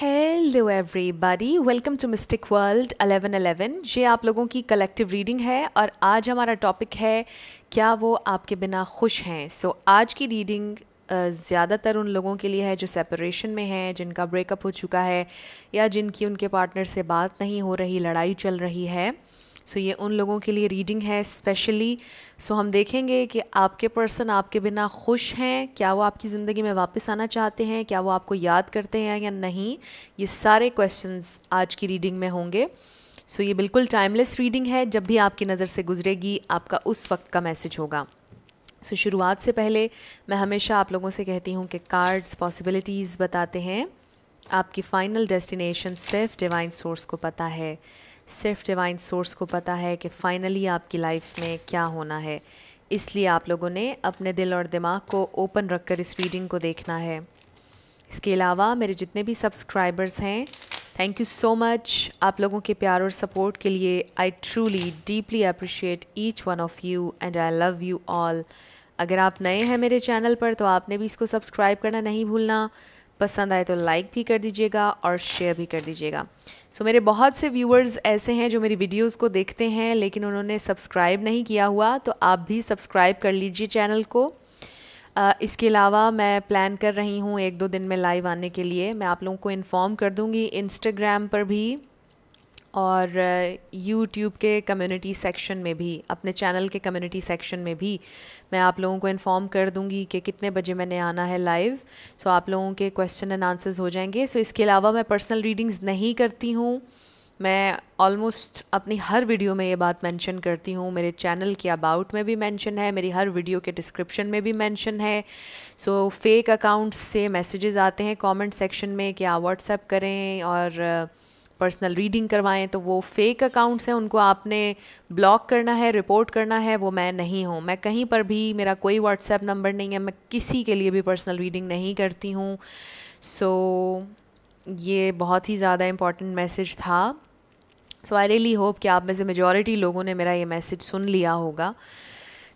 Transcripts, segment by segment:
Hello everybody, welcome to mystic world 1111। ये आप लोगों की कलेक्टिव रीडिंग है और आज हमारा टॉपिक है क्या वो आपके बिना खुश हैं। सो आज की रीडिंग ज़्यादातर उन लोगों के लिए है जो सेपरेशन में हैं, जिनका ब्रेकअप हो चुका है या जिनकी उनके पार्टनर से बात नहीं हो रही, लड़ाई चल रही है। सो ये उन लोगों के लिए रीडिंग है स्पेशली। सो हम देखेंगे कि आपके पर्सन आपके बिना खुश हैं, क्या वो आपकी ज़िंदगी में वापस आना चाहते हैं, क्या वो आपको याद करते हैं या नहीं। ये सारे क्वेश्चंस आज की रीडिंग में होंगे। सो ये बिल्कुल टाइमलेस रीडिंग है, जब भी आपकी नज़र से गुजरेगी आपका उस वक्त का मैसेज होगा। सो शुरुआत से पहले मैं हमेशा आप लोगों से कहती हूँ कि कार्ड्स पॉसिबिलिटीज़ बताते हैं, आपकी फ़ाइनल डेस्टिनेशन सिर्फ डिवाइन सोर्स को पता है। सिर्फ डिवाइन सोर्स को पता है कि फ़ाइनली आपकी लाइफ में क्या होना है। इसलिए आप लोगों ने अपने दिल और दिमाग को ओपन रखकर इस रीडिंग को देखना है। इसके अलावा मेरे जितने भी सब्सक्राइबर्स हैं, थैंक यू सो मच आप लोगों के प्यार और सपोर्ट के लिए। I truly deeply appreciate each one of you and I love you all. अगर आप नए हैं मेरे चैनल पर तो आपने भी इसको सब्सक्राइब करना नहीं भूलना। पसंद आए तो लाइक भी कर दीजिएगा और शेयर भी कर दीजिएगा। सो मेरे बहुत से व्यूअर्स ऐसे हैं जो मेरी वीडियोस को देखते हैं लेकिन उन्होंने सब्सक्राइब नहीं किया हुआ, तो आप भी सब्सक्राइब कर लीजिए चैनल को। इसके अलावा मैं प्लान कर रही हूँ 1-2 दिन में लाइव आने के लिए। मैं आप लोगों को इन्फॉर्म कर दूँगी इंस्टाग्राम पर भी और यूट्यूब के कम्युनिटी सेक्शन में भी, अपने चैनल के कम्युनिटी सेक्शन में भी मैं आप लोगों को इन्फॉर्म कर दूंगी कि कितने बजे मैंने आना है लाइव। सो आप लोगों के क्वेश्चन एंड आंसर्स हो जाएंगे। सो इसके अलावा मैं पर्सनल रीडिंग्स नहीं करती हूँ। मैं ऑलमोस्ट अपनी हर वीडियो में ये बात मेंशन करती हूँ, मेरे चैनल के अबाउट में भी मेंशन है, मेरी हर वीडियो के डिस्क्रिप्शन में भी मेंशन है। सो फेक अकाउंट्स से मैसेजेस आते हैं कमेंट सेक्शन में कि आप व्हाट्सएप करें और पर्सनल रीडिंग करवाएं, तो वो फेक अकाउंट्स हैं, उनको आपने ब्लॉक करना है, रिपोर्ट करना है। वो मैं नहीं हूँ, मैं कहीं पर भी, मेरा कोई व्हाट्सएप नंबर नहीं है, मैं किसी के लिए भी पर्सनल रीडिंग नहीं करती हूँ। सो ये बहुत ही ज़्यादा इम्पॉर्टेंट मैसेज था। सो आई रियली होप कि आप में से मेजॉरिटी लोगों ने मेरा ये मैसेज सुन लिया होगा।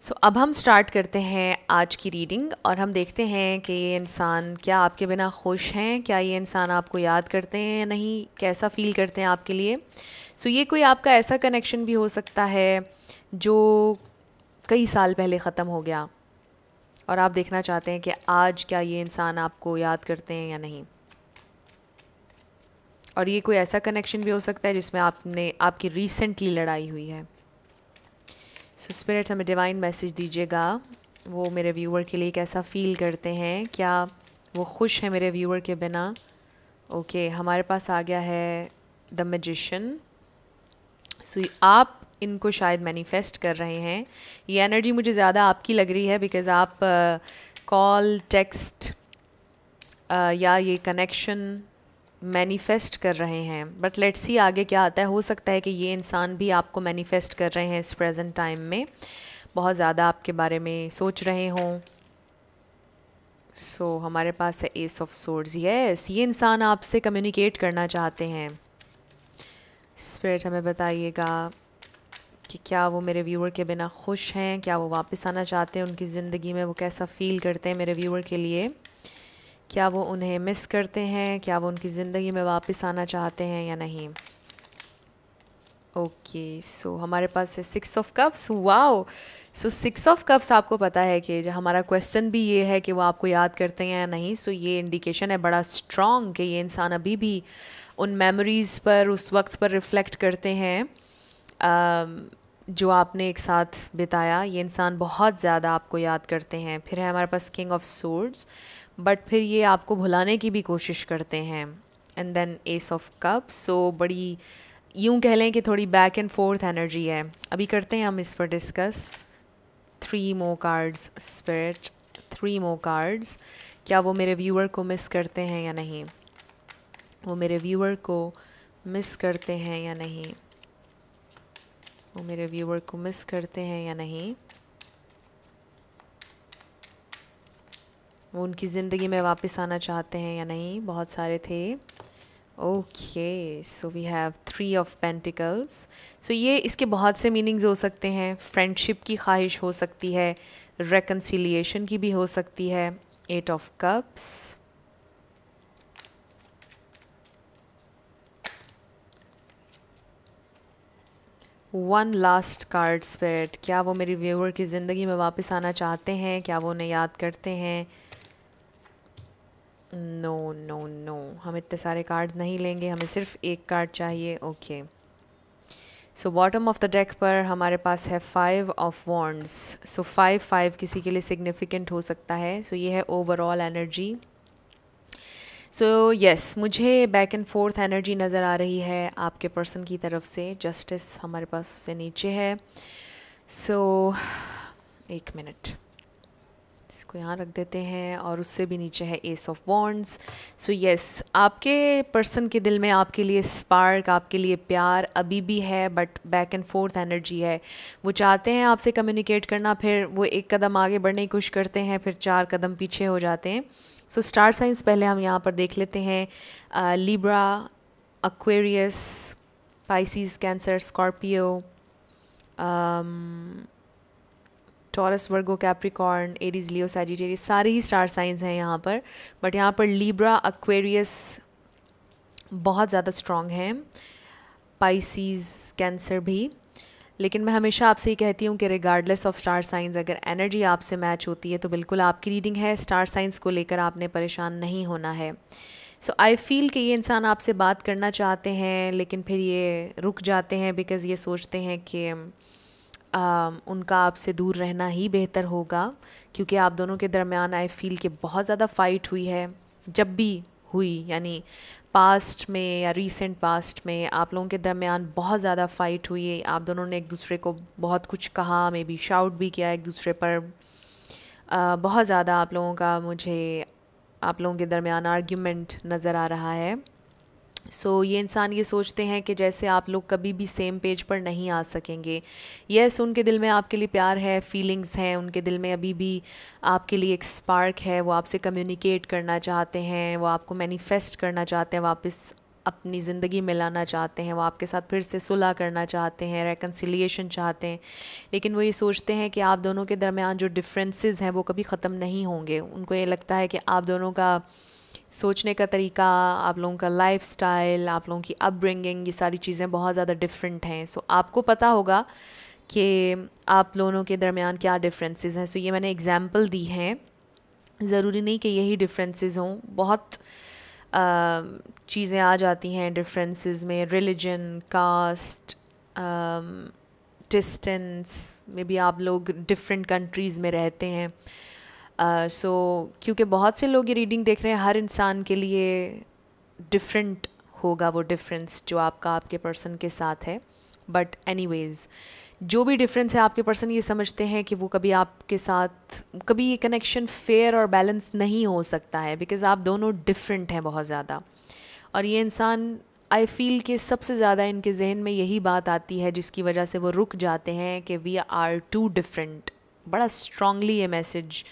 सो अब हम स्टार्ट करते हैं आज की रीडिंग और हम देखते हैं कि ये इंसान क्या आपके बिना खुश हैं, क्या ये इंसान आपको याद करते हैं या नहीं, कैसा फ़ील करते हैं आपके लिए। सो ये कोई आपका ऐसा कनेक्शन भी हो सकता है जो कई साल पहले ख़त्म हो गया और आप देखना चाहते हैं कि आज क्या ये इंसान आपको याद करते हैं या नहीं। और ये कोई ऐसा कनेक्शन भी हो सकता है जिसमें आपकी रिसेंटली लड़ाई हुई है। सो स्पिरिट हमें डिवाइन मैसेज दीजिएगा, वो मेरे व्यूअर के लिए कैसा फ़ील करते हैं, क्या वो खुश हैं मेरे व्यूअर के बिना। ओके, हमारे पास आ गया है द मैजिशियन। सो आप इनको शायद मैनिफेस्ट कर रहे हैं। ये एनर्जी मुझे ज़्यादा आपकी लग रही है बिकॉज़ आप कॉल, टेक्स्ट या ये कनेक्शन मैनिफेस्ट कर रहे हैं। बट लेट्स सी आगे क्या आता है। हो सकता है कि ये इंसान भी आपको मैनिफेस्ट कर रहे हैं इस प्रेजेंट टाइम में, बहुत ज़्यादा आपके बारे में सोच रहे हों। सो हमारे पास है एस ऑफ सोर्ड्स। यस, ये इंसान आपसे कम्युनिकेट करना चाहते हैं। स्पिरिट हमें बताइएगा कि क्या वो मेरे व्यूअर के बिना खुश हैं, क्या वो वापस आना चाहते हैं उनकी ज़िंदगी में, वो कैसा फ़ील करते हैं मेरे व्यूअर के लिए, क्या वो उन्हें मिस करते हैं, क्या वो उनकी ज़िंदगी में वापस आना चाहते हैं या नहीं। ओके, सो हमारे पास है 6 of cups. Wow, so 6 of cups आपको पता है कि जो हमारा क्वेश्चन भी ये है कि वो आपको याद करते हैं या नहीं। सो ये इंडिकेशन है बड़ा स्ट्रॉन्ग कि ये इंसान अभी भी उन मेमोरीज़ पर, उस वक्त पर रिफ़्लेक्ट करते हैं जो आपने एक साथ बिताया। ये इंसान बहुत ज़्यादा आपको याद करते हैं। फिर है हमारे पास किंग ऑफ सोर्ड्स, बट फिर ये आपको भुलाने की भी कोशिश करते हैं। And then ace of cup. So बड़ी, यूं कह लें कि थोड़ी बैक एंड फोर्थ एनर्जी है। अभी करते हैं हम इस पर discuss. 3 more cards spirit, 3 more cards. क्या वो मेरे व्यूअर को मिस करते हैं या नहीं, वो मेरे व्यूअर को मिस करते हैं या नहीं, वो मेरे व्यूअर को मिस करते हैं या नहीं, वो उनकी ज़िंदगी में वापस आना चाहते हैं या नहीं। बहुत सारे थे। Okay, so we have 3 of pentacles. So ये इसके बहुत से मीनिंग्स हो सकते हैं। फ्रेंडशिप की ख्वाहिश हो सकती है, रेकन्सिलिएशन की भी हो सकती है। 8 of cups, one last card spirit, क्या वो मेरी व्यूअर की ज़िंदगी में वापस आना चाहते हैं? क्या वो उन्हें याद करते हैं? नो नो नो, हम इतने सारे कार्ड्स नहीं लेंगे, हमें सिर्फ एक कार्ड चाहिए। Okay, so bottom of the deck पर हमारे पास है 5 ऑफ वॉन्ड्स। सो 5 किसी के लिए सिग्निफिकेंट हो सकता है। सो ये है ओवरऑल एनर्जी। सो यस, मुझे बैक एंड फोर्थ एनर्जी नज़र आ रही है आपके पर्सन की तरफ से। जस्टिस हमारे पास उससे नीचे है। सो एक मिनट, इसको यहाँ रख देते हैं, और उससे भी नीचे है S of wands. So yes, आपके पर्सन के दिल में आपके लिए स्पार्क, आपके लिए प्यार अभी भी है, but back and fourth energy है। वो चाहते हैं आपसे कम्युनिकेट करना, फिर वो एक कदम आगे बढ़ने की कोशिश करते हैं, फिर 4 कदम पीछे हो जाते हैं। सो स्टार साइंस पहले हम यहाँ पर देख लेते हैं। Libra, Aquarius, Pisces, Cancer, Scorpio, Taurus, Virgo, Capricorn, Aries, Leo, Sagittarius, सारे ही स्टार साइंस हैं यहाँ पर। बट यहाँ पर लिब्रा, एक्वेरियस बहुत ज़्यादा स्ट्रॉन्ग हैं, पाइसिस, कैंसर भी। लेकिन मैं हमेशा आपसे ये कहती हूँ कि रिगार्डलेस ऑफ स्टार साइंस, अगर एनर्जी आपसे मैच होती है तो बिल्कुल आपकी रीडिंग है। स्टार साइंस को लेकर आपने परेशान नहीं होना है। सो आई फील कि ये इंसान आपसे बात करना चाहते हैं, लेकिन फिर ये रुक जाते हैं बिकॉज़ ये सोचते हैं कि उनका आपसे दूर रहना ही बेहतर होगा, क्योंकि आप दोनों के दरमियान आई फील कि बहुत ज़्यादा फ़ाइट हुई है। जब भी हुई, यानी पास्ट में या रीसेंट पास्ट में आप लोगों के दरमियान बहुत ज़्यादा फ़ाइट हुई है। आप दोनों ने एक दूसरे को बहुत कुछ कहा, मे बी शाउट भी किया एक दूसरे पर। बहुत ज़्यादा आप लोगों का, मुझे आप लोगों के दरमियान आर्ग्यूमेंट नज़र आ रहा है। सो ये इंसान ये सोचते हैं कि जैसे आप लोग कभी भी सेम पेज पर नहीं आ सकेंगे। यस, उनके दिल में आपके लिए प्यार है, फीलिंग्स हैं, उनके दिल में अभी भी आपके लिए एक स्पार्क है। वो आपसे कम्युनिकेट करना चाहते हैं, वो आपको मैनिफेस्ट करना चाहते हैं, वापस अपनी ज़िंदगी में लाना चाहते हैं, वो आपके साथ फिर से सुलह करना चाहते हैं, रेकन्सिलिएशन चाहते हैं। लेकिन वो ये सोचते हैं कि आप दोनों के दरमियान जो डिफरेंसेस हैं वो कभी ख़त्म नहीं होंगे। उनको ये लगता है कि आप दोनों का सोचने का तरीका, आप लोगों का लाइफस्टाइल, आप लोगों की अपब्रिंगिंग, ये सारी चीज़ें बहुत ज़्यादा डिफरेंट हैं। सो आपको पता होगा कि आप दोनों के दरमियान क्या डिफरेंसेस हैं। सो ये मैंने एग्जांपल दी हैं, ज़रूरी नहीं कि यही डिफरेंसेस हों। बहुत चीज़ें आ जाती हैं डिफरेंसेस में, religion, caste, distance, may be आप लोग डिफरेंट कंट्रीज़ में रहते हैं। सो क्योंकि बहुत से लोग ये रीडिंग देख रहे हैं, हर इंसान के लिए डिफरेंट होगा वो डिफरेंस जो आपके पर्सन के साथ है। बट एनीवेज़, जो भी डिफरेंस है, आपके पर्सन ये समझते हैं कि वो कभी आपके साथ, कभी ये कनेक्शन फेयर और बैलेंस नहीं हो सकता है, बिकॉज़ आप दोनों डिफरेंट हैं बहुत ज़्यादा। और ये इंसान, आई फील कि सबसे ज़्यादा इनके जहन में यही बात आती है जिसकी वजह से वो रुक जाते हैं कि वी आर टू डिफरेंट। बड़ा स्ट्रांगली ये मैसेज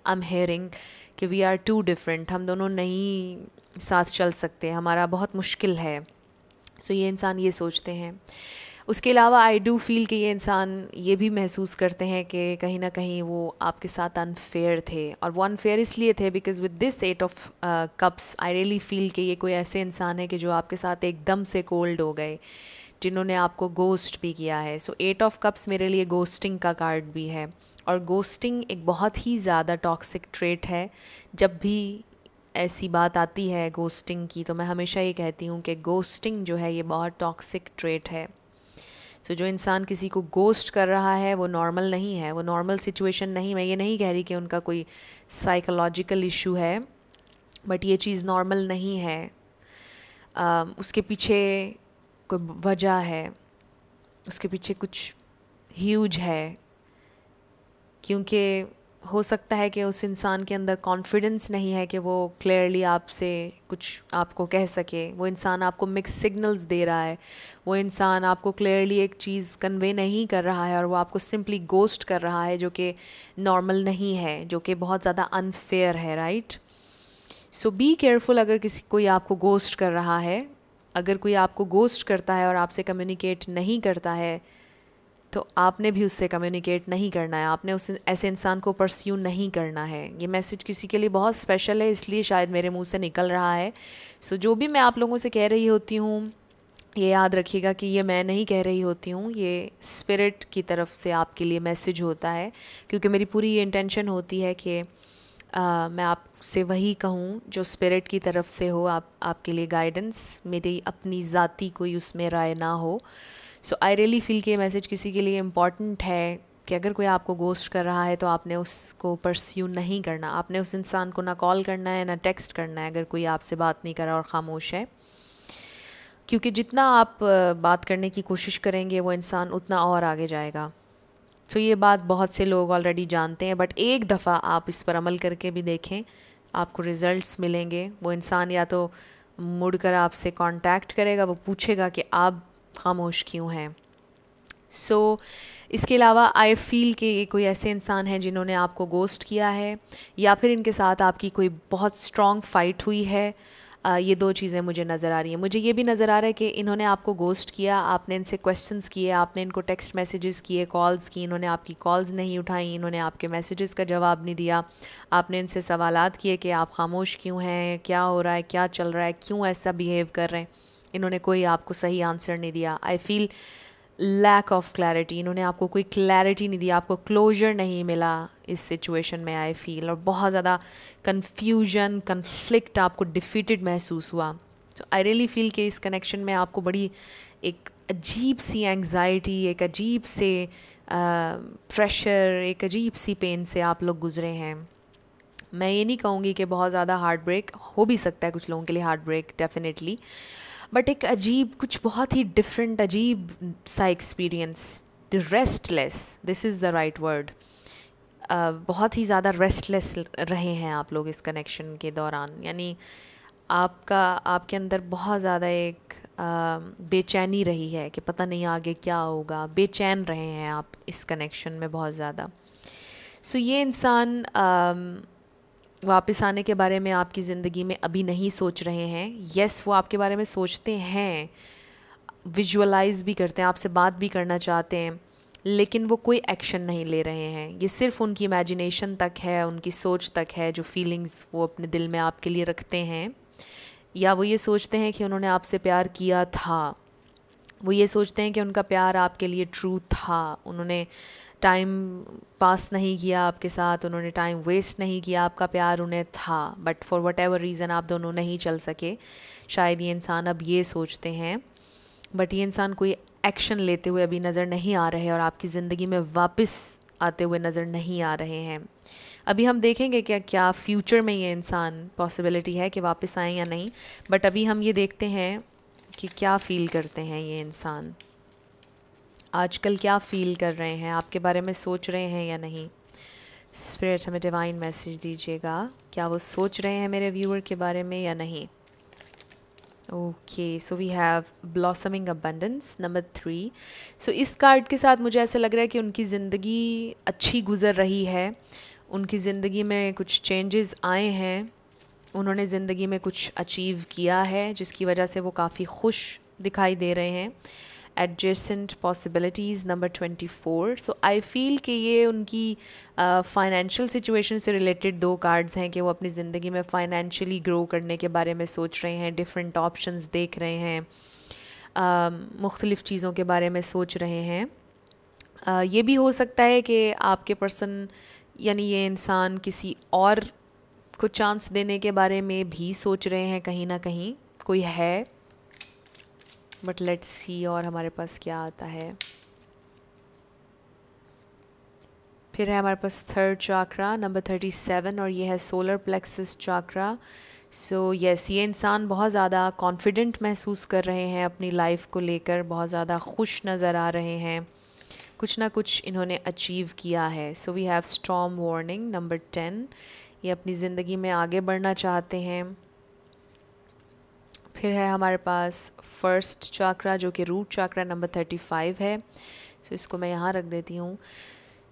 आई एम हेयरिंग कि वी आर टू डिफरेंट, हम दोनों नहीं साथ चल सकते, हमारा बहुत मुश्किल है। सो ये इंसान ये सोचते हैं। उसके अलावा आई डू फील कि ये इंसान ये भी महसूस करते हैं कि कहीं ना कहीं वो आपके साथ अनफेयर थे, और वो अनफेयर इसलिए थे because with this 8 of cups I really feel कि ये कोई ऐसे इंसान है कि जो आपके साथ एकदम से कोल्ड हो गए, जिन्होंने आपको गोस्ट भी किया है। सो 8 ऑफ कप्स मेरे लिए गोस्टिंग का कार्ड भी है, और गोस्टिंग एक बहुत ही ज़्यादा टॉक्सिक ट्रेट है। जब भी ऐसी बात आती है गोस्टिंग की, तो मैं हमेशा ये कहती हूँ कि गोस्टिंग जो है ये बहुत टॉक्सिक ट्रेट है। सो जो इंसान किसी को गोस्ट कर रहा है वो नॉर्मल नहीं है, वो नॉर्मल सिचुएशन नहीं। मैं ये नहीं कह रही कि उनका कोई साइकोलॉजिकल इशू है, बट ये चीज़ नॉर्मल नहीं है। उसके पीछे कोई वजह है, उसके पीछे कुछ ह्यूज है, क्योंकि हो सकता है कि उस इंसान के अंदर कॉन्फिडेंस नहीं है कि वो क्लियरली आपसे कुछ आपको कह सके। वो इंसान आपको मिक्स सिग्नल्स दे रहा है, वो इंसान आपको क्लियरली एक चीज़ कन्वे नहीं कर रहा है, और वो आपको सिंपली गोस्ट कर रहा है, जो कि नॉर्मल नहीं है, जो कि बहुत ज़्यादा अनफेयर है, राइट। सो बी केयरफुल अगर कोई आपको गोस्ट कर रहा है। अगर कोई आपको गोस्ट करता है और आपसे कम्युनिकेट नहीं करता है, तो आपने भी उससे कम्युनिकेट नहीं करना है, आपने उस ऐसे इंसान को परस्यू नहीं करना है। ये मैसेज किसी के लिए बहुत स्पेशल है, इसलिए शायद मेरे मुंह से निकल रहा है। सो जो भी मैं आप लोगों से कह रही होती हूँ, ये याद रखिएगा कि ये मैं नहीं कह रही होती हूँ, ये स्पिरिट की तरफ से आपके लिए मैसेज होता है, क्योंकि मेरी पूरी ये इंटेंशन होती है कि मैं आपसे वही कहूँ जो स्पिरिट की तरफ से हो, आपके लिए गाइडेंस, मेरी अपनी ज़ाती कोई उसमें राय ना हो। सो आई रियली फील कि ये मैसेज किसी के लिए इम्पॉर्टेंट है कि अगर कोई आपको गोस्ट कर रहा है तो आपने उसको परस्यू नहीं करना, आपने उस इंसान को ना कॉल करना है ना टेक्स्ट करना है अगर कोई आपसे बात नहीं कर रहा और ख़ामोश है, क्योंकि जितना आप बात करने की कोशिश करेंगे वो इंसान उतना और आगे जाएगा। तो ये बात बहुत से लोग ऑलरेडी जानते हैं, बट एक दफ़ा आप इस पर अमल करके भी देखें, आपको रिज़ल्ट्स मिलेंगे। वो इंसान या तो मुड़कर आपसे कांटेक्ट करेगा, वो पूछेगा कि आप खामोश क्यों हैं। सो इसके अलावा आई फ़ील कि ये कोई ऐसे इंसान हैं जिन्होंने आपको गोस्ट किया है, या फिर इनके साथ आपकी कोई बहुत स्ट्रॉन्ग फ़ाइट हुई है। ये दो चीज़ें मुझे नज़र आ रही हैं। मुझे ये भी नज़र आ रहा है कि इन्होंने आपको गोस्ट किया, आपने इनसे क्वेश्चंस किए, आपने इनको टेक्स्ट मैसेजेस किए, कॉल्स की, इन्होंने आपकी कॉल्स नहीं उठाई, इन्होंने आपके मैसेजेस का जवाब नहीं दिया, आपने इनसे सवालात किए कि आप खामोश क्यों हैं, क्या हो रहा है, क्या चल रहा है, क्यों ऐसा बिहेव कर रहे हैं। इन्होंने कोई आपको सही आंसर नहीं दिया। I feel lack of clarity, इन्होंने आपको कोई क्लैरिटी नहीं दी, आपको क्लोजर नहीं मिला इस सिचुएशन में आई फील, और बहुत ज़्यादा कन्फ्यूजन, कन्फ्लिक्ट, आपको डिफीटेड महसूस हुआ। तो आई रियली फील कि इस कनेक्शन में आपको बड़ी एक अजीब सी एंग्जाइटी, एक अजीब से प्रेशर, एक अजीब सी पेन से आप लोग गुजरे हैं। मैं ये नहीं कहूँगी कि बहुत ज़्यादा हार्ट ब्रेक, हो भी सकता है कुछ लोगों के लिए हार्ट ब्रेक डेफिनेटली, बट एक अजीब, कुछ बहुत ही डिफरेंट अजीब सा experience, restless, this is the right word. बहुत ही ज़्यादा रेस्टलेस रहे हैं आप लोग इस कनेक्शन के दौरान, यानी आपके अंदर बहुत ज़्यादा एक बेचैनी रही है कि पता नहीं आगे क्या होगा, बेचैन रहे हैं आप इस कनेक्शन में बहुत ज़्यादा। सो ये इंसान वापस आने के बारे में आपकी ज़िंदगी में अभी नहीं सोच रहे हैं। यस, वो आपके बारे में सोचते हैं, विजुअलाइज भी करते हैं, आपसे बात भी करना चाहते हैं, लेकिन वो कोई एक्शन नहीं ले रहे हैं। ये सिर्फ उनकी इमेजिनेशन तक है, उनकी सोच तक है, जो फीलिंग्स वो अपने दिल में आपके लिए रखते हैं, या वो ये सोचते हैं कि उन्होंने आपसे प्यार किया था, वो ये सोचते हैं कि उनका प्यार आपके लिए ट्रू था, उन्होंने टाइम पास नहीं किया आपके साथ, उन्होंने टाइम वेस्ट नहीं किया, आपका प्यार उन्हें था, but for what ever reason आप दोनों नहीं चल सके। शायद ये इंसान अब ये सोचते हैं, बट ये इंसान कोई एक्शन लेते हुए अभी नज़र नहीं आ रहे और आपकी ज़िंदगी में वापस आते हुए नज़र नहीं आ रहे हैं। अभी हम देखेंगे क्या फ्यूचर में ये इंसान पॉसिबिलिटी है कि वापस आएँ या नहीं, बट अभी हम ये देखते हैं कि क्या फ़ील करते हैं ये इंसान आजकल, क्या फ़ील कर रहे हैं, आपके बारे में सोच रहे हैं या नहीं। स्पिरिट हमें डिवाइन मैसेज दीजिएगा, क्या वो सोच रहे हैं मेरे व्यूअर के बारे में या नहीं। Okay, so we have blossoming abundance number 3। So इस कार्ड के साथ मुझे ऐसा लग रहा है कि उनकी ज़िंदगी अच्छी गुज़र रही है, उनकी ज़िंदगी में कुछ चेंजेस आए हैं, उन्होंने ज़िंदगी में कुछ अचीव किया है जिसकी वजह से वो काफ़ी खुश दिखाई दे रहे हैं। Adjacent possibilities number 24। So I feel कि ये उनकी फाइनेंशियल सिचुएशन से रिलेटेड दो कार्ड्स हैं कि वो अपनी ज़िंदगी में फ़ाइनेंशियली ग्रो करने के बारे में सोच रहे हैं, डिफरेंट ऑप्शंस देख रहे हैं, मुख्तलिफ़ चीज़ों के बारे में सोच रहे हैं। ये भी हो सकता है कि आपके पर्सन यानी ये इंसान किसी और को चांस देने के बारे में भी सोच रहे हैं, कहीं ना कहीं कोई है, बट लेट्स सी और हमारे पास क्या आता है। फिर है हमारे पास थर्ड चाक्रा नंबर 37 और ये है solar plexus chakra. So yes, ये इंसान बहुत ज़्यादा कॉन्फिडेंट महसूस कर रहे हैं अपनी लाइफ को लेकर, बहुत ज़्यादा खुश नज़र आ रहे हैं, कुछ ना कुछ इन्होंने अचीव किया है। So we have storm warning number 10, ये अपनी ज़िंदगी में आगे बढ़ना चाहते हैं। फिर है हमारे पास फर्स्ट चाक्रा जो कि रूट चाक्रा नंबर 35 है। सो इसको मैं यहाँ रख देती हूँ।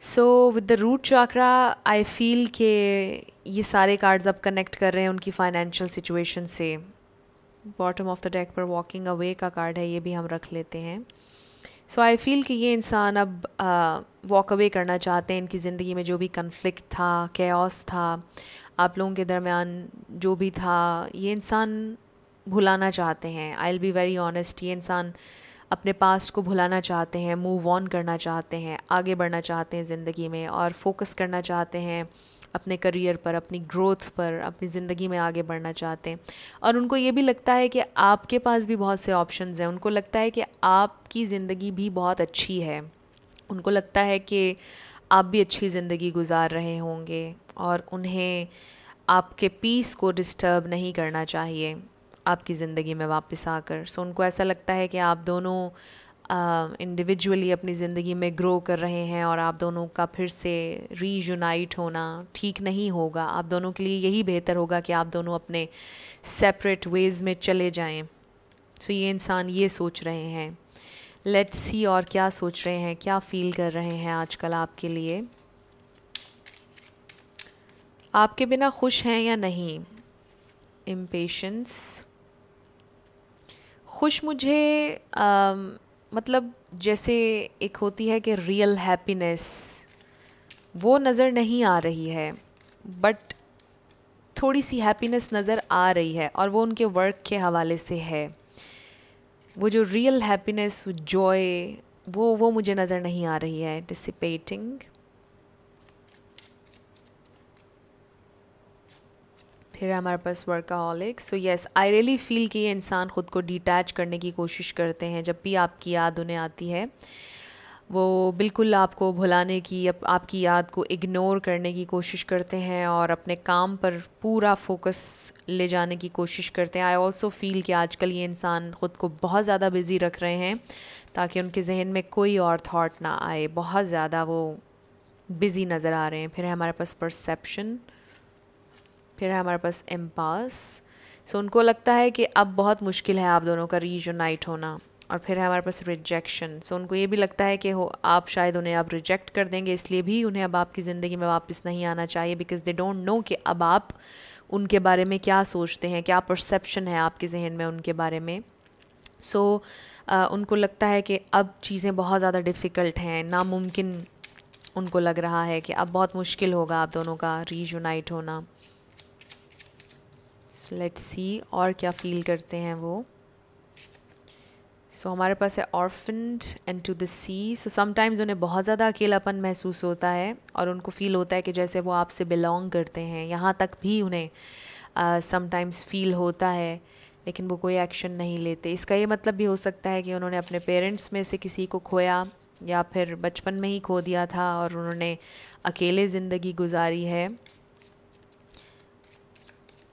So with the root chakra I feel कि ये सारे कार्ड्स अब कनेक्ट कर रहे हैं उनकी फाइनेंशियल सिचुएशन से। बॉटम ऑफ द डेक पर वॉकिंग अवे का कार्ड है, ये भी हम रख लेते हैं। सो आई फील कि ये इंसान अब वॉक अवे करना चाहते हैं, इनकी ज़िंदगी में जो भी कन्फ्लिक्ट था, कैओस था, आप लोगों के दरमियान जो भी था, ये इंसान भुलाना चाहते हैं। I will be very honest, ये इंसान अपने पास्ट को भुलाना चाहते हैं, मूव ऑन करना चाहते हैं, आगे बढ़ना चाहते हैं ज़िंदगी में और फोकस करना चाहते हैं अपने करियर पर, अपनी ग्रोथ पर, अपनी ज़िंदगी में आगे बढ़ना चाहते हैं। और उनको ये भी लगता है कि आपके पास भी बहुत से ऑप्शंस हैं। उनको लगता है कि आपकी ज़िंदगी भी बहुत अच्छी है। उनको लगता है कि आप भी अच्छी ज़िंदगी गुजार रहे होंगे और उन्हें आपके पीस को डिस्टर्ब नहीं करना चाहिए आपकी ज़िंदगी में वापस आकर। सो उनको ऐसा लगता है कि आप दोनों इंडिविजुअली अपनी ज़िंदगी में ग्रो कर रहे हैं और आप दोनों का फिर से रीयूनाइट होना ठीक नहीं होगा। आप दोनों के लिए यही बेहतर होगा कि आप दोनों अपने सेपरेट वेज़ में चले जाएं। सो ये इंसान ये सोच रहे हैं। लेट्स सी और क्या सोच रहे हैं, क्या फ़ील कर रहे हैं आजकल आपके लिए। आपके बिना खुश हैं या नहीं? इम्पेशंस। खुश मुझे मतलब जैसे एक होती है कि रियल हैप्पीनेस, वो नज़र नहीं आ रही है, बट थोड़ी सी हैप्पीनेस नज़र आ रही है और वो उनके वर्क के हवाले से है। वो जो रियल हैप्पीनेस, जॉय, वो मुझे नज़र नहीं आ रही है। डिसिपेटिंग। फिर हमारे पास workaholic. So yes, I really feel कि ये इंसान ख़ुद को डिटैच करने की कोशिश करते हैं। जब भी आपकी याद उन्हें आती है, वो बिल्कुल आपको भुलाने की, आपकी याद को इग्नोर करने की कोशिश करते हैं और अपने काम पर पूरा फोकस ले जाने की कोशिश करते हैं। आई ऑल्सो फील कि आजकल ये इंसान ख़ुद को बहुत ज़्यादा बिज़ी रख रहे हैं ताकि उनके जहन में कोई और थॉट ना आए। बहुत ज़्यादा वो बिज़ी नज़र आ रहे हैं। फिर है हमारे पास परसेप्शन। फिर है हमारे पास एम्पास। सो उनको लगता है कि अब बहुत मुश्किल है आप दोनों का रीयूनाइट होना। और फिर है हमारे पास रिजेक्शन। सो उनको ये भी लगता है कि आप शायद उन्हें अब रिजेक्ट कर देंगे, इसलिए भी उन्हें अब आपकी ज़िंदगी में वापस नहीं आना चाहिए, बिकॉज दे डोंट नो कि अब आप उनके बारे में क्या सोचते हैं, क्या परसेप्शन है आपके जहन में उनके बारे में। सो उनको लगता है कि अब चीज़ें बहुत ज़्यादा डिफ़िकल्ट हैं, नामुमकिन उनको लग रहा है कि अब बहुत मुश्किल होगा आप दोनों का रीयूनाइट होना। लेट्स सी और क्या फ़ील करते हैं वो। सो हमारे पास है orphaned and to the sea. So sometimes उन्हें बहुत ज़्यादा अकेलापन महसूस होता है और उनको फ़ील होता है कि जैसे वो आपसे बिलोंग करते हैं। यहाँ तक भी उन्हें समटाइम्स फ़ील होता है, लेकिन वो कोई एक्शन नहीं लेते। इसका ये मतलब भी हो सकता है कि उन्होंने अपने पेरेंट्स में से किसी को खोया या फिर बचपन में ही खो दिया था और उन्होंने अकेले ज़िंदगी गुजारी है।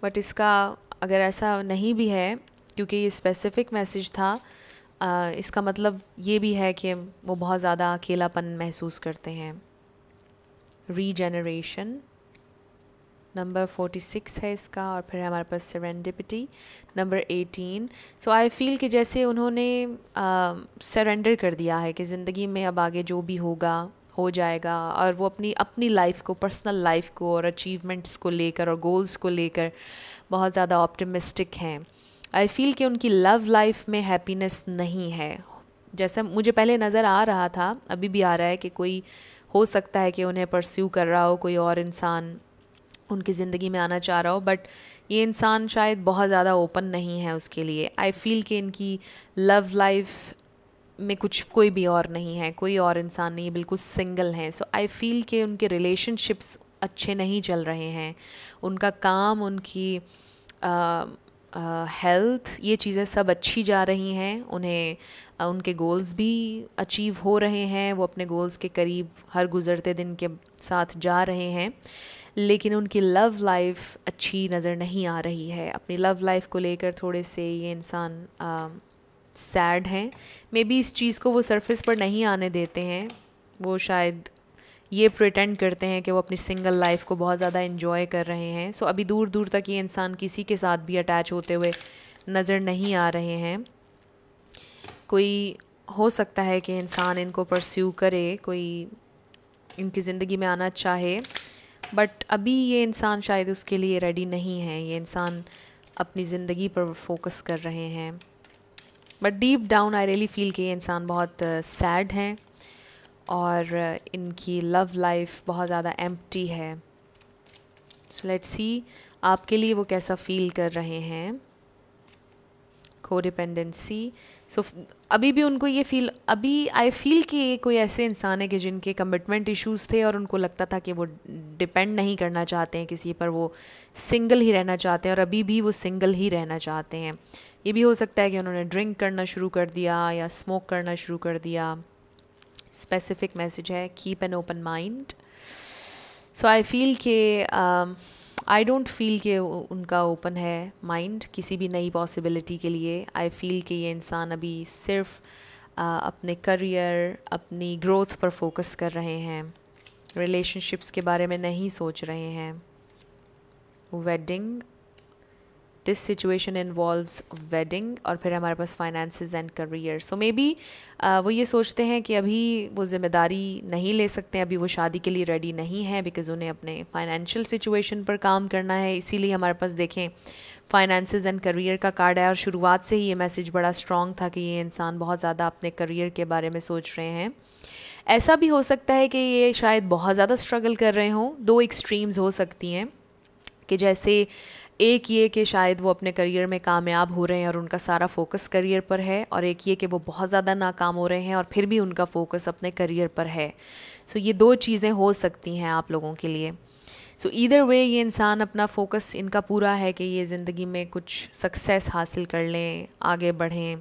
बट इसका अगर ऐसा नहीं भी है, क्योंकि ये स्पेसिफ़िक मैसेज था, इसका मतलब ये भी है कि वो बहुत ज़्यादा अकेलापन महसूस करते हैं। रीजेनरेशन नंबर 46 है इसका। और फिर हमारे पास serendipity number 18। So I feel कि जैसे उन्होंने सरेंडर कर दिया है कि ज़िंदगी में अब आगे जो भी होगा हो जाएगा, और वो अपनी लाइफ को, पर्सनल लाइफ को और अचीवमेंट्स को लेकर और गोल्स को लेकर बहुत ज़्यादा ऑप्टिमिस्टिक हैं। आई फील कि उनकी लव लाइफ में हैप्पीनेस नहीं है। जैसा मुझे पहले नज़र आ रहा था, अभी भी आ रहा है कि कोई हो सकता है कि उन्हें परस्यू कर रहा हो, कोई और इंसान उनकी ज़िंदगी में आना चाह रहा हो, बट ये इंसान शायद बहुत ज़्यादा ओपन नहीं है उसके लिए। आई फील कि इनकी लव लाइफ में कोई भी और नहीं है, कोई और इंसान नहीं है, बिल्कुल सिंगल हैं। सो आई फील कि उनके रिलेशनशिप्स अच्छे नहीं चल रहे हैं। उनका काम, उनकी हेल्थ, ये चीज़ें सब अच्छी जा रही हैं। उन्हें उनके गोल्स भी अचीव हो रहे हैं, वो अपने गोल्स के करीब हर गुज़रते दिन के साथ जा रहे हैं, लेकिन उनकी लव लाइफ अच्छी नज़र नहीं आ रही है। अपनी लव लाइफ को लेकर थोड़े से ये इंसान सैड हैं। मे बी इस चीज़ को वो सरफेस पर नहीं आने देते हैं। वो शायद ये प्रिटेंड करते हैं कि वो अपनी सिंगल लाइफ को बहुत ज़्यादा एंजॉय कर रहे हैं। सो अभी दूर दूर तक ये इंसान किसी के साथ भी अटैच होते हुए नज़र नहीं आ रहे हैं। कोई हो सकता है कि इंसान इनको परस्यू करे, कोई इनकी ज़िंदगी में आना चाहे, बट अभी ये इंसान शायद उसके लिए रेडी नहीं है। ये इंसान अपनी ज़िंदगी पर फोकस कर रहे हैं, but deep down I really feel कि ये इंसान बहुत सैड हैं और इनकी लव लाइफ बहुत ज़्यादा एम्प्टी है। सो लेट्स सी आपके लिए वो कैसा फ़ील कर रहे हैं। कोडिपेंडेंसी। सो अभी भी उनको ये फील, अभी आई फील कि ये कोई ऐसे इंसान है कि जिनके कमिटमेंट इश्यूज़ थे और उनको लगता था कि वो डिपेंड नहीं करना चाहते हैं किसी पर, वो सिंगल ही रहना चाहते हैं और अभी भी वो सिंगल ही रहना चाहते हैं। ये भी हो सकता है कि उन्होंने ड्रिंक करना शुरू कर दिया या स्मोक करना शुरू कर दिया। स्पेसिफिक मैसेज है, keep an open mind. So I feel कि आई डोंट फील कि उनका ओपन है माइंड किसी भी नई पॉसिबिलिटी के लिए। आई फील कि ये इंसान अभी सिर्फ अपने करियर, अपनी ग्रोथ पर फोकस कर रहे हैं, रिलेशनशिप्स के बारे में नहीं सोच रहे हैं। Wedding, this situation involves wedding, और फिर हमारे पास finances and career. So maybe वो ये सोचते हैं कि अभी वो ज़िम्मेदारी नहीं ले सकते हैं, अभी वो शादी के लिए रेडी नहीं है, बिकॉज़ उन्हें अपने फाइनेंशियल सिचुएशन पर काम करना है। इसीलिए हमारे पास देखें फाइनेंसेस एंड करियर का कार्ड है और शुरुआत से ही ये मैसेज बड़ा स्ट्रॉन्ग था कि ये इंसान बहुत ज़्यादा अपने करियर के बारे में सोच रहे हैं। ऐसा भी हो सकता है कि ये शायद बहुत ज़्यादा स्ट्रगल कर रहे हों। दो एक्सट्रीम्स हो सकती हैं कि जैसे एक ये कि शायद वो अपने करियर में कामयाब हो रहे हैं और उनका सारा फोकस करियर पर है, और एक ये कि वो बहुत ज़्यादा नाकाम हो रहे हैं और फिर भी उनका फोकस अपने करियर पर है। सो ये दो चीज़ें हो सकती हैं आप लोगों के लिए। सो ईदर वे ये इंसान अपना फोकस इनका पूरा है कि ये ज़िंदगी में कुछ सक्सेस हासिल कर लें, आगे बढ़ें,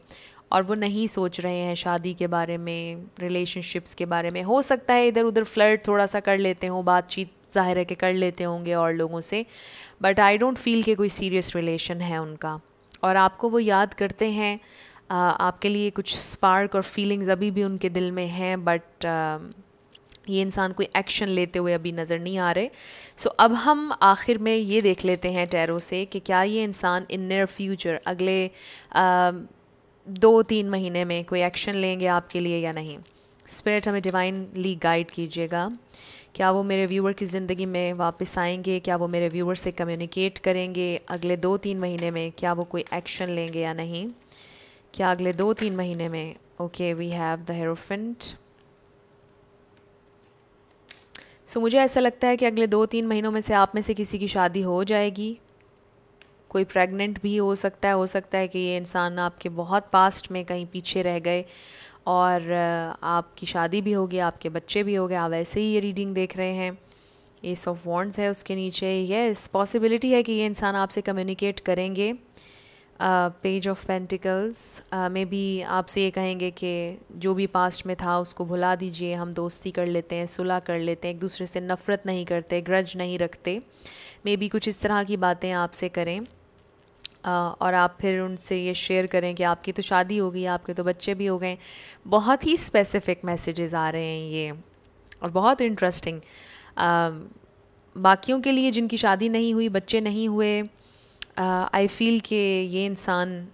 और वो नहीं सोच रहे हैं शादी के बारे में, रिलेशनशिप्स के बारे में। हो सकता है इधर उधर फ्लर्ट थोड़ा सा कर लेते हों, बातचीत ज़ाहिर है कि कर लेते होंगे और लोगों से, बट आई डोंट फील कि कोई सीरियस रिलेशन है उनका। और आपको वो याद करते हैं, आपके लिए कुछ स्पार्क और फीलिंग्स अभी भी उनके दिल में हैं, बट ये इंसान कोई एक्शन लेते हुए अभी नज़र नहीं आ रहे। सो अब हम आखिर में ये देख लेते हैं टैरो से कि क्या ये इंसान इन नियर फ्यूचर, अगले 2-3 महीने में कोई एक्शन लेंगे आपके लिए या नहीं। स्पिरिट हमें डिवाइनली गाइड कीजिएगा। क्या वो मेरे व्यूअर की ज़िंदगी में वापस आएंगे? क्या वो मेरे व्यूअर से कम्युनिकेट करेंगे अगले 2-3 महीने में? क्या वो कोई एक्शन लेंगे या नहीं? क्या अगले 2-3 महीने में? Okay, we have the hierophant. So मुझे ऐसा लगता है कि अगले 2-3 महीनों में से आप में से किसी की शादी हो जाएगी। कोई प्रेग्नेंट भी हो सकता है कि ये इंसान आपके बहुत पास्ट में कहीं पीछे रह गए और आपकी शादी भी हो गई, आपके बच्चे भी हो गए, आप ऐसे ही ये रीडिंग देख रहे हैं। एस ऑफ वॉन्ड्स है उसके नीचे। यस, पॉसिबिलिटी है कि ये इंसान आपसे कम्युनिकेट करेंगे। पेज ऑफ पेंटिकल्स में भी आपसे ये कहेंगे कि जो भी पास्ट में था उसको भुला दीजिए, हम दोस्ती कर लेते हैं, सुलह कर लेते हैं, एक दूसरे से नफ़रत नहीं करते, ग्रज नहीं रखते। मे बी कुछ इस तरह की बातें आपसे करें और आप फिर उनसे ये शेयर करें कि आपकी तो शादी हो गई, आपके तो बच्चे भी हो गए। बहुत ही स्पेसिफिक मैसेजेस आ रहे हैं ये, और बहुत इंटरेस्टिंग। बाकियों के लिए जिनकी शादी नहीं हुई, बच्चे नहीं हुए, आई फील कि ये इंसान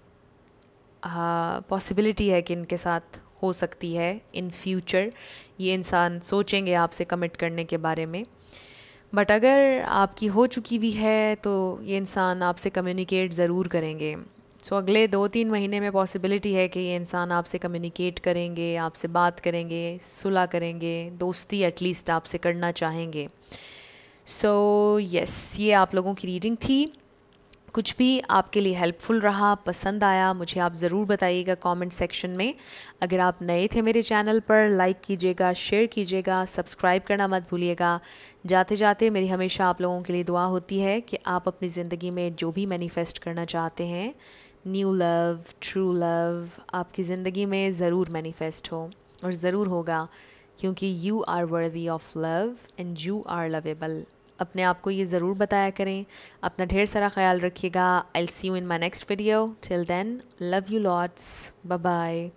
पॉसिबिलिटी है कि इनके साथ हो सकती है इन फ्यूचर। ये इंसान सोचेंगे आपसे कमिट करने के बारे में। बट अगर आपकी हो चुकी भी है तो ये इंसान आपसे कम्युनिकेट ज़रूर करेंगे। सो अगले 2-3 महीने में पॉसिबिलिटी है कि ये इंसान आपसे कम्युनिकेट करेंगे, आपसे बात करेंगे, सुलह करेंगे, दोस्ती एटलीस्ट आपसे करना चाहेंगे। सो यस, ये आप लोगों की रीडिंग थी। कुछ भी आपके लिए हेल्पफुल रहा, पसंद आया, मुझे आप ज़रूर बताइएगा कमेंट सेक्शन में। अगर आप नए थे मेरे चैनल पर, लाइक कीजिएगा, शेयर कीजिएगा, सब्सक्राइब करना मत भूलिएगा। जाते जाते मेरी हमेशा आप लोगों के लिए दुआ होती है कि आप अपनी ज़िंदगी में जो भी मैनिफेस्ट करना चाहते हैं, न्यू लव, ट्रू लव, आपकी ज़िंदगी में ज़रूर मैनिफेस्ट हो, और ज़रूर होगा, क्योंकि you are worthy of love and you are lovable. अपने आप को ये ज़रूर बताया करें। अपना ढेर सारा ख्याल रखिएगा। I will see you in my next video. Till then, love you lots, bye bye.